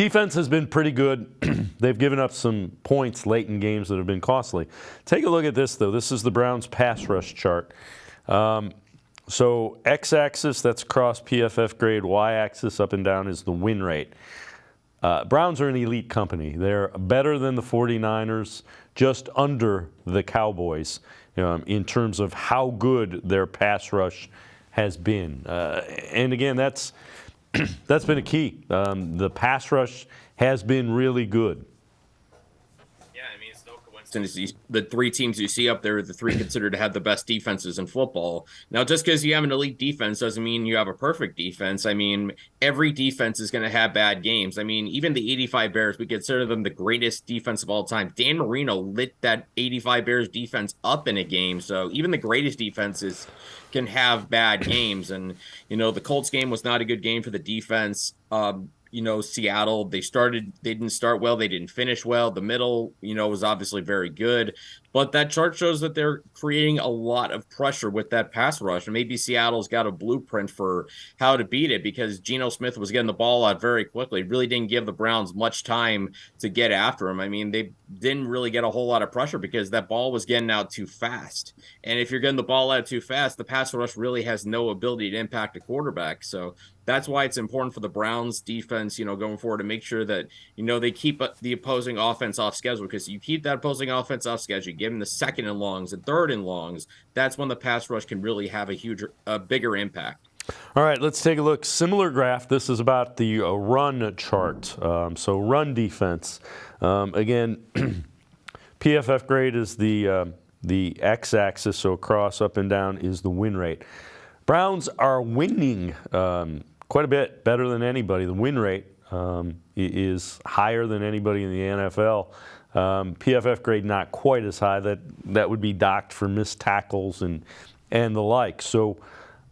Defense has been pretty good. They've given up some points late in games that have been costly. Take a look at this, though. This is the Browns pass rush chart. So x-axis, that's across PFF grade. Y-axis, up and down, is the win rate. Browns are an elite company. They're better than the 49ers, just under the Cowboys in terms of how good their pass rush has been. And again, that's been a key. The pass rush has been really good. Yeah, I mean, it's no coincidence. The three teams you see up there are the three considered to have the best defenses in football. Now, just because you have an elite defense doesn't mean you have a perfect defense. I mean, every defense is going to have bad games. I mean, even the 85 Bears, we consider them the greatest defense of all time. Dan Marino lit that 85 Bears defense up in a game. So even the greatest defenses can have bad games. And, the Colts game was not a good game for the defense. Seattle, they didn't start well. They didn't finish well. The middle, was obviously very good. But that chart shows that they're creating a lot of pressure with that pass rush. And maybe Seattle's got a blueprint for how to beat it because Geno Smith was getting the ball out very quickly. Really didn't give the Browns much time to get after him. I mean, they didn't really get a whole lot of pressure because that ball was getting out too fast. And if you're getting the ball out too fast, the pass rush really has no ability to impact a quarterback. So that's why it's important for the Browns defense, going forward to make sure that, they keep the opposing offense off schedule because you keep that opposing offense off schedule, give them the second and longs and third and longs. That's when the pass rush can really have a bigger impact. All right, let's take a look. Similar graph. This is about the run chart. So run defense. Again, PFF grade is the x-axis, so across, up and down is the win rate. Browns are winning quite a bit better than anybody. The win rate is higher than anybody in the NFL. PFF grade not quite as high. That would be docked for missed tackles and the like. So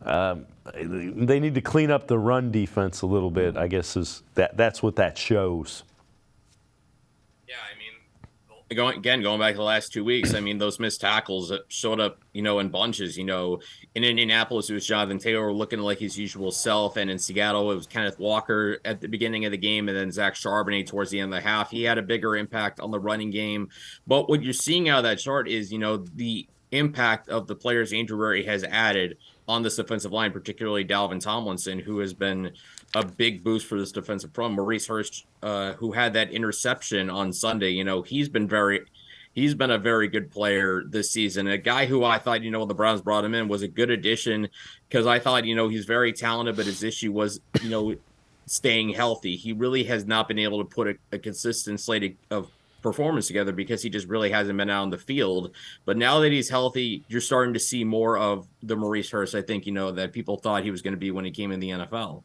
they need to clean up the run defense a little bit, I guess that's what that shows. Yeah, I mean, going back to the last 2 weeks, I mean, those missed tackles that showed up, in bunches. In Indianapolis, it was Jonathan Taylor looking like his usual self, and in Seattle, it was Kenneth Walker at the beginning of the game, and then Zach Charbonnet towards the end of the half. He had a bigger impact on the running game. But what you're seeing out of that chart is, the impact of the players Andrew Lurie has added on this defensive line, particularly Dalvin Tomlinson, who has been a big boost for this defensive front. Maurice Hurst, who had that interception on Sunday, he's been a very good player this season. A guy who I thought, when the Browns brought him in was a good addition because I thought, he's very talented, but his issue was, staying healthy. He really has not been able to put a consistent slate of performance together because he just really hasn't been out on the field. But now that he's healthy, you're starting to see more of the Maurice Hurst, I think, that people thought he was going to be when he came in the NFL.